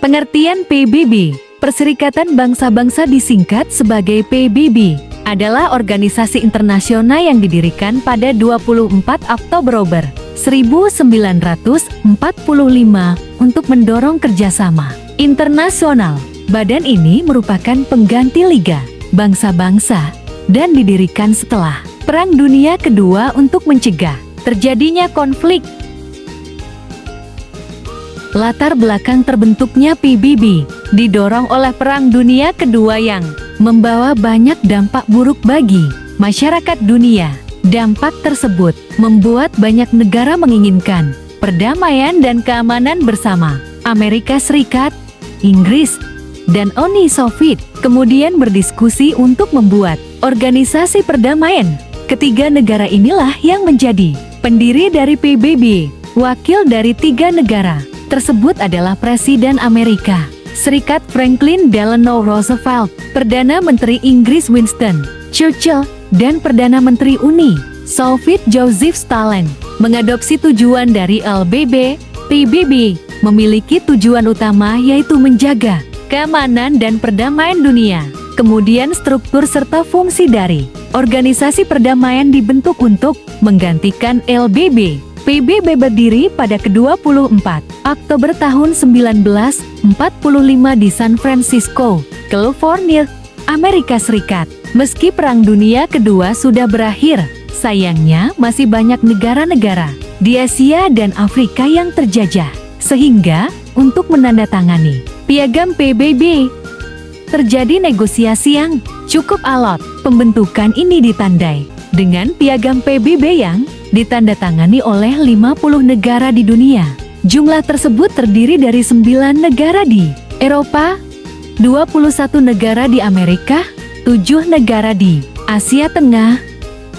Pengertian PBB, Perserikatan Bangsa-Bangsa disingkat sebagai PBB, adalah organisasi internasional yang didirikan pada 24 Oktober 1945 untuk mendorong kerjasama internasional. Badan ini merupakan pengganti Liga Bangsa-Bangsa dan didirikan setelah Perang Dunia Kedua untuk mencegah terjadinya konflik. Latar belakang terbentuknya PBB didorong oleh Perang Dunia Kedua yang membawa banyak dampak buruk bagi masyarakat dunia. Dampak tersebut membuat banyak negara menginginkan perdamaian dan keamanan bersama. Amerika Serikat, Inggris, dan Uni Soviet kemudian berdiskusi untuk membuat organisasi perdamaian. Ketiga negara inilah yang menjadi pendiri dari PBB. Wakil dari tiga negara tersebut adalah Presiden Amerika Serikat Franklin Delano Roosevelt, Perdana Menteri Inggris Winston Churchill, dan Perdana Menteri Uni Soviet Joseph Stalin. Mengadopsi tujuan dari PBB memiliki tujuan utama yaitu menjaga keamanan dan perdamaian dunia. Kemudian struktur serta fungsi dari organisasi perdamaian dibentuk untuk menggantikan LBB. PBB berdiri pada ke-24 Oktober tahun 1945 di San Francisco, California, Amerika Serikat. Meski Perang Dunia Kedua sudah berakhir, sayangnya masih banyak negara-negara di Asia dan Afrika yang terjajah. Sehingga, untuk menandatangani piagam PBB, terjadi negosiasi yang cukup alot. Pembentukan ini ditandai dengan piagam PBB yang ditandatangani oleh 50 negara di dunia. Jumlah tersebut terdiri dari 9 negara di Eropa, 21 negara di Amerika, 7 negara di Asia Tengah,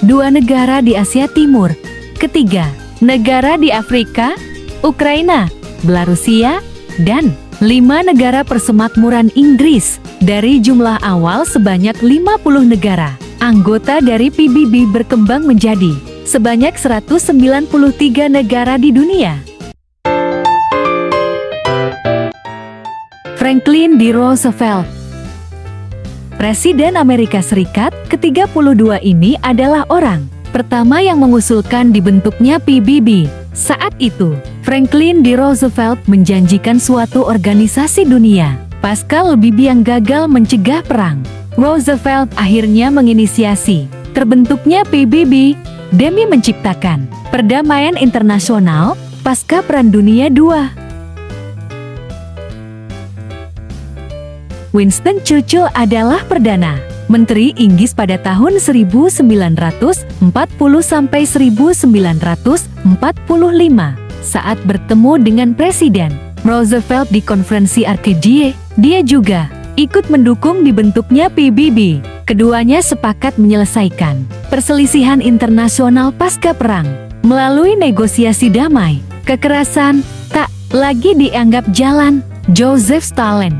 2 negara di Asia Timur, ketiga negara di Afrika, Ukraina, Belarusia, dan 5 negara persemakmuran Inggris. Dari jumlah awal sebanyak 50 negara, anggota dari PBB berkembang menjadi sebanyak 193 negara di dunia. Franklin D. Roosevelt, Presiden Amerika Serikat ke-32 ini adalah orang pertama yang mengusulkan dibentuknya PBB. Saat itu, Franklin D. Roosevelt menjanjikan suatu organisasi dunia pasca PBB yang gagal mencegah perang. Roosevelt akhirnya menginisiasi terbentuknya PBB demi menciptakan perdamaian internasional pasca Perang Dunia II. Winston Churchill adalah Perdana Menteri Inggris pada tahun 1940 sampai 1945. Saat bertemu dengan Presiden Roosevelt di konferensi Arcadia, dia juga ikut mendukung dibentuknya PBB. Keduanya sepakat menyelesaikan perselisihan internasional pasca perang melalui negosiasi damai. Kekerasan tak lagi dianggap jalan. Joseph Stalin,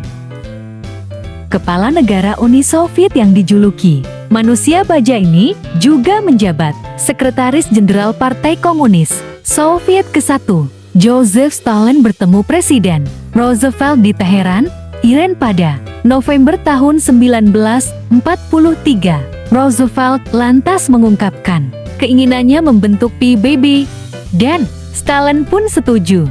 kepala negara Uni Soviet yang dijuluki manusia baja ini, juga menjabat Sekretaris Jenderal Partai Komunis Soviet ke-1. Joseph Stalin bertemu Presiden Roosevelt di Teheran, Iran pada November tahun 1943. Roosevelt lantas mengungkapkan keinginannya membentuk PBB, dan Stalin pun setuju.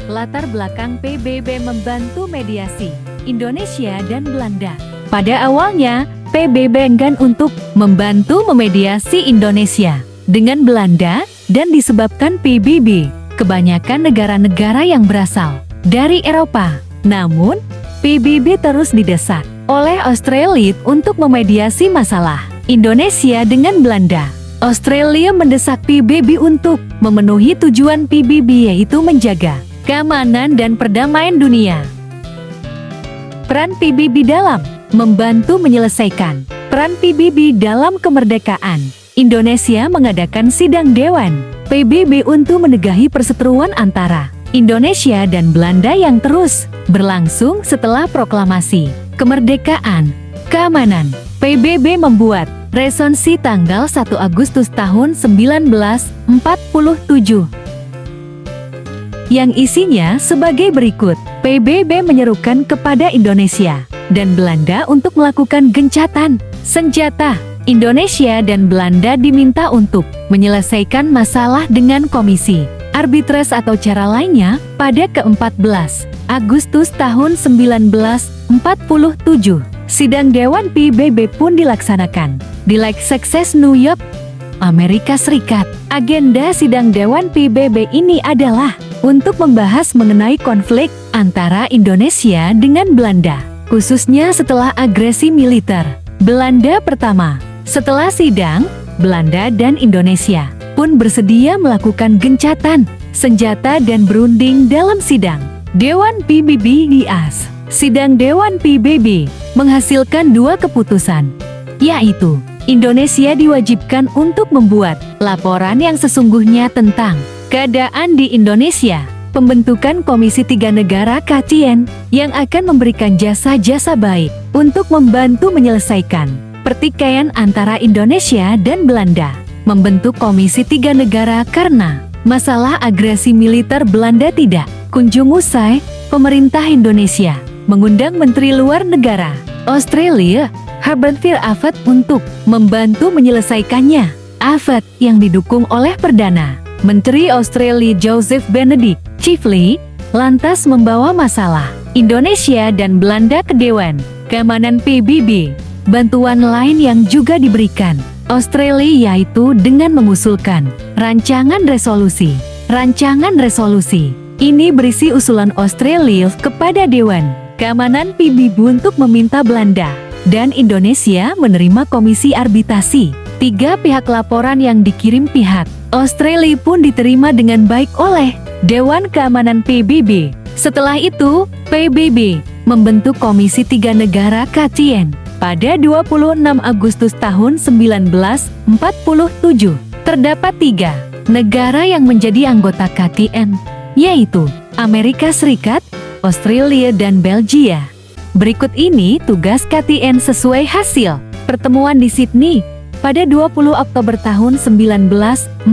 Latar belakang PBB membantu mediasi Indonesia dan Belanda. Pada awalnya, PBB enggan untuk membantu memediasi Indonesia dengan Belanda, dan disebabkan PBB kebanyakan negara-negara yang berasal dari Eropa. Namun, PBB terus didesak oleh Australia untuk memediasi masalah Indonesia dengan Belanda. Australia mendesak PBB untuk memenuhi tujuan PBB, yaitu menjaga keamanan dan perdamaian dunia. Peran PBB dalam membantu menyelesaikan peran PBB dalam kemerdekaan. Indonesia mengadakan sidang Dewan PBB untuk menegahi perseteruan antara Indonesia dan Belanda yang terus berlangsung setelah proklamasi kemerdekaan. Keamanan PBB membuat Resolusi tanggal 1 Agustus tahun 1947 yang isinya sebagai berikut. PBB menyerukan kepada Indonesia dan Belanda untuk melakukan gencatan senjata. Indonesia dan Belanda diminta untuk menyelesaikan masalah dengan komisi arbitras atau cara lainnya pada ke-14 Agustus tahun 1947. Sidang Dewan PBB pun dilaksanakan di Lake Success, New York, Amerika Serikat. Agenda sidang Dewan PBB ini adalah untuk membahas mengenai konflik antara Indonesia dengan Belanda, khususnya setelah agresi militer Belanda pertama. Setelah sidang, Belanda dan Indonesia pun bersedia melakukan gencatan senjata dan berunding dalam sidang Dewan PBB di AS. Sidang Dewan PBB menghasilkan dua keputusan, yaitu Indonesia diwajibkan untuk membuat laporan yang sesungguhnya tentang keadaan di Indonesia, pembentukan Komisi Tiga Negara KTN yang akan memberikan jasa-jasa baik untuk membantu menyelesaikan pertikaian antara Indonesia dan Belanda, membentuk Komisi Tiga Negara karena masalah agresi militer Belanda tidak kunjung usai. Pemerintah Indonesia mengundang Menteri Luar Negara Australia, Herbert Affet untuk membantu menyelesaikannya. Affet yang didukung oleh Perdana Menteri Australia Joseph Benedict Chifley lantas membawa masalah Indonesia dan Belanda ke Dewan Keamanan PBB. Bantuan lain yang juga diberikan Australia yaitu dengan mengusulkan rancangan resolusi. Rancangan resolusi ini berisi usulan Australia kepada Dewan Keamanan PBB untuk meminta Belanda dan Indonesia menerima komisi arbitrasi. Tiga pihak laporan yang dikirim pihak Australia pun diterima dengan baik oleh Dewan Keamanan PBB. Setelah itu, PBB membentuk Komisi Tiga Negara KTN pada 26 Agustus tahun 1947. Terdapat tiga negara yang menjadi anggota KTN, yaitu Amerika Serikat, Australia, dan Belgia. Berikut ini tugas KTN sesuai hasil pertemuan di Sydney pada 20 Oktober tahun 1947.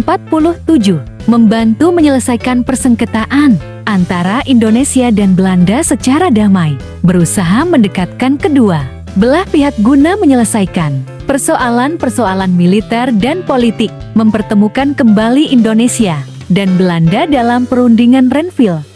Membantu menyelesaikan persengketaan antara Indonesia dan Belanda secara damai, berusaha mendekatkan kedua belah pihak guna menyelesaikan persoalan-persoalan militer dan politik, mempertemukan kembali Indonesia dan Belanda dalam perundingan Renville